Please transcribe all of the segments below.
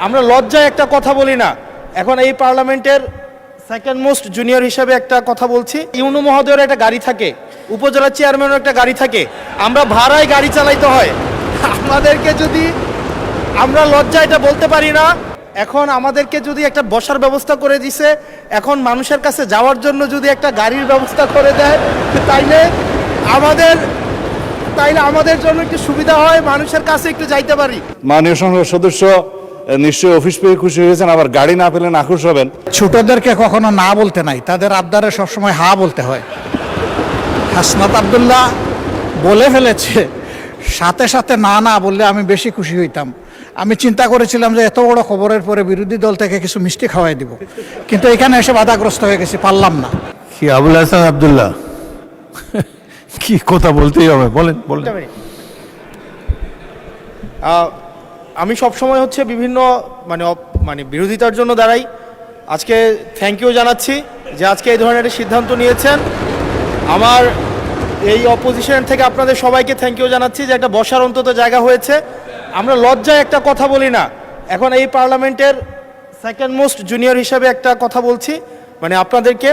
আমরা লজ্জায় একটা কথা বলি না। এখন এই পার্লামেন্টের সেকেন্ড মোস্ট জুনিয়র হিসেবে একটা কথা বলছি, ইউনু মহোদয়ের একটা গাড়ি থাকে, উপজেলা চেয়ারম্যানের একটা গাড়ি থাকে, আমরা ভাড়ায় গাড়ি চালাইতে হয়। আমাদেরকে যদি আমরা লজ্জা এটা বলতে পারি না। এখন আমাদেরকে যদি একটা বসার ব্যবস্থা করে দিছে, এখন মানুষের কাছে যাওয়ার জন্য যদি একটা গাড়ির ব্যবস্থা করে দেয়, তাইলে আমাদের জন্য একটু সুবিধা হয়, মানুষের কাছে একটু যাইতে পারি। মাননীয় সংসদ সদস্য নিশ্চয়ই অফিস পেয়ে খুশি হয়েছেন, আবার গাড়ি না পেলে নাখুশ হবেন। ছোটদেরকে কখনো না বলতে নাই, তাদের আবদারে সবসময় হা বলতে হয়। হাসনাত আব্দুল্লাহ বলে ফেলেছে, সাথে সাথে না না বললে আমি বেশি খুশি হইতাম। আমি চিন্তা করেছিলাম যে এত বড় খবরের পরে বিরোধী দল থেকে কিছু মিষ্টি খাওয়াই দিব, কিন্তু এখানে এসে বাধাগ্রস্ত হয়ে গেছি, পারলাম না। কি আবুল হাসান আব্দুল্লাহ কি কথা বলতেই হবে, বলেন বলেন। আমি সবসময় হচ্ছে বিভিন্ন মানে বিরোধিতার জন্য দাঁড়াই। আজকে থ্যাংক ইউ জানাচ্ছি যে আজকে এই ধরনের একটা সিদ্ধান্ত নিয়েছেন। আমার এই অপোজিশন থেকে আপনাদের সবাইকে থ্যাংক ইউ জানাচ্ছি যে একটা বসার অন্তত জায়গা হয়েছে। আমরা লজ্জায় একটা কথা বলি না। এখন এই পার্লামেন্টের সেকেন্ড মোস্ট জুনিয়র হিসেবে একটা কথা বলছি মানে আপনাদেরকে,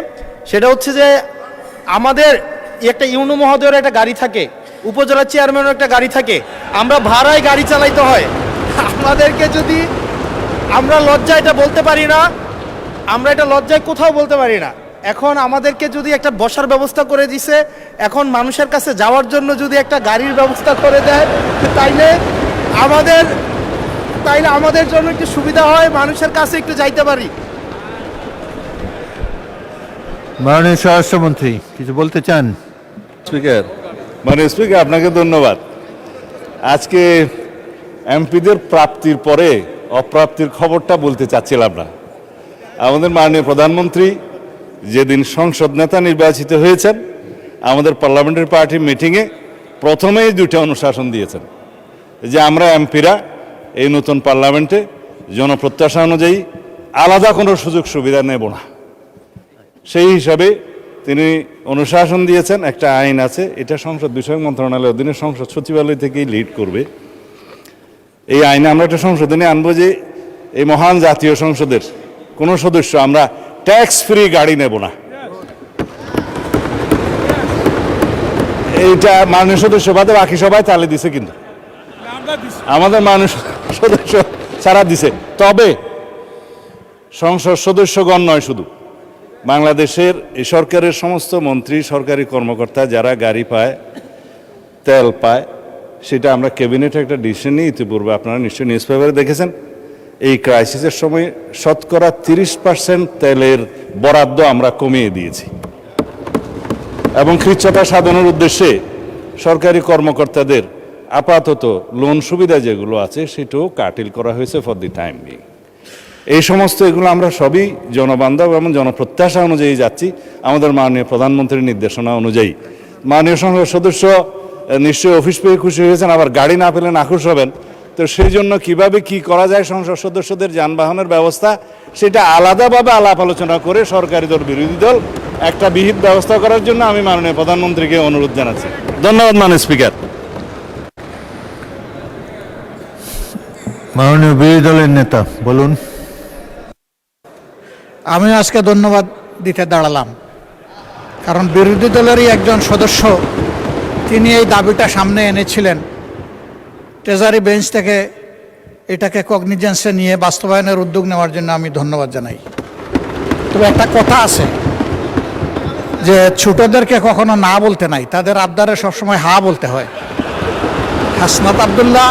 সেটা হচ্ছে যে আমাদের একটা ইউনু মহোদয়ের একটা গাড়ি থাকে, উপজেলা চেয়ারম্যানের একটা গাড়ি থাকে, আমরা ভাড়ায় গাড়ি চালাইতে হয়। আমাদেরকে যদি আমরা লজ্জায় এটা বলতে পারি না, আমরা এটা লজ্জায় কোথাও বলতে পারি না। এখন আমাদেরকে যদি একটা বসার ব্যবস্থা করে দিছে, এখন মানুষের কাছে যাওয়ার জন্য যদি একটা গাড়ির ব্যবস্থা করে দেয়, তাইলে আমাদের জন্য একটু সুবিধা হয়, মানুষের কাছে একটু যাইতে পারি। মাননীয় স্বরাষ্ট্রমন্ত্রী কিছু বলতে চান? স্পিকার, মাননীয় স্পিকার, আপনাকে ধন্যবাদ। আজকে এমপিদের প্রাপ্তির পরে অপ্রাপ্তির খবরটা বলতে চাচ্ছিলাম না। আমাদের মাননীয় প্রধানমন্ত্রী যেদিন সংসদ নেতা নির্বাচিত হয়েছেন, আমাদের পার্লামেন্টারি পার্টির মিটিংয়ে প্রথমেই দুটো অনুশাসন দিয়েছেন যে আমরা এমপিরা এই নতুন পার্লামেন্টে জনপ্রত্যাশা অনুযায়ী আলাদা কোনো সুযোগ সুবিধা নেব না। সেই হিসাবে তিনি অনুশাসন দিয়েছেন। একটা আইন আছে, এটা সংসদ বিষয়ক মন্ত্রণালয়ের অধীনে সংসদ সচিবালয় থেকেই লিড করবে। এই আইনে আমরা একটা সংশোধনী আনবো যে এই মহান জাতীয় সংসদের কোনো সদস্য আমরা ট্যাক্স ফ্রি গাড়ি নেব না। এইটা মাননীয় সদস্য বাদে বাকি সবাই তালে দিছে, কিন্তু আমাদের মাননীয় সদস্য ছাড়া দিছে। তবে সংসদ সদস্যগণ নয়, শুধু বাংলাদেশের এই সরকারের সমস্ত মন্ত্রী, সরকারি কর্মকর্তা যারা গাড়ি পায়, তেল পায়, সেটা আমরা ক্যাবিনেটে একটা ডিসিশন নিই। ইতিপূর্বে আপনারা নিশ্চয়ই নিউজ পেপারে দেখেছেন, এই ক্রাইসিসের সময় শতকরা 30% তেলের বরাদ্দ আমরা কমিয়ে দিয়েছি এবং কৃচ্ছ্রতা সাধনের উদ্দেশ্যে সরকারি কর্মকর্তাদের আপাতত লোন সুবিধা যেগুলো আছে সেটাও কাটিল করা হয়েছে ফর দি টাইম বিং। এই সমস্ত এগুলো আমরা সবই জনবান্ধব এবং জনপ্রত্যাশা অনুযায়ী যাচ্ছি, আমাদের মাননীয় প্রধানমন্ত্রীর নির্দেশনা অনুযায়ী। মাননীয় সংসদ সদস্য নিশ্চয়ই অফিস পেয়ে খুশি হয়েছেন, আবার গাড়ি না পেলে নাখুশ হবেন। তো সেই জন্য কীভাবে কী করা যায় সংসদ সদস্যদের যানবাহনের ব্যবস্থা, সেটা আলাদাভাবে আলাপ আলোচনা করে সরকারি দল বিরোধী দল একটা বিহিত ব্যবস্থা করার জন্য আমি মাননীয় প্রধানমন্ত্রীকে অনুরোধ জানাচ্ছি। ধন্যবাদ মাননীয় স্পিকার। মাননীয় বিরোধী দলের নেতা বলুন। আমি আজকে ধন্যবাদ দিতে দাঁড়ালাম, কারণ বিরোধী দলেরই একজন সদস্য তিনি এই দাবিটা সামনে এনেছিলেন। ট্রেজারি বেঞ্চ থেকে এটাকে কগনিজেন্সে নিয়ে বাস্তবায়নের উদ্যোগ নেওয়ার জন্য আমি ধন্যবাদ জানাই। তবে একটা কথা আছে যে ছোটদেরকে কখনো না বলতে নাই, তাদের আবদারে সবসময় হা বলতে হয়। হাসনাত আব্দুল্লাহ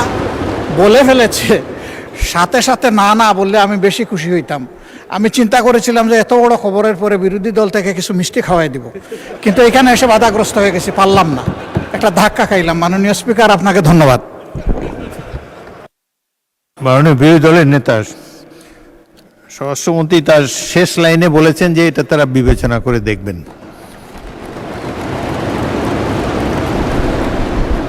বলে ফেলেছে, সাথে সাথে না না বললে আমি বেশি খুশি হইতাম। আমি চিন্তা করেছিলাম যে এত বড় খবরের পরে বিরোধী দল থেকে কিছু মিষ্টি খাওয়াই দিব, কিন্তু এখানে এসে বাধাগ্রস্ত হয়ে গেছি, পারলাম না, একটা ধাক্কা খাইলাম। মাননীয় স্পিকার, আপনাকে ধন্যবাদ। মাননীয় বিরোধী দলের নেতা স্বরাষ্ট্রমন্ত্রী তার শেষ লাইনে বলেছেন যে এটা তারা বিবেচনা করে দেখবেন।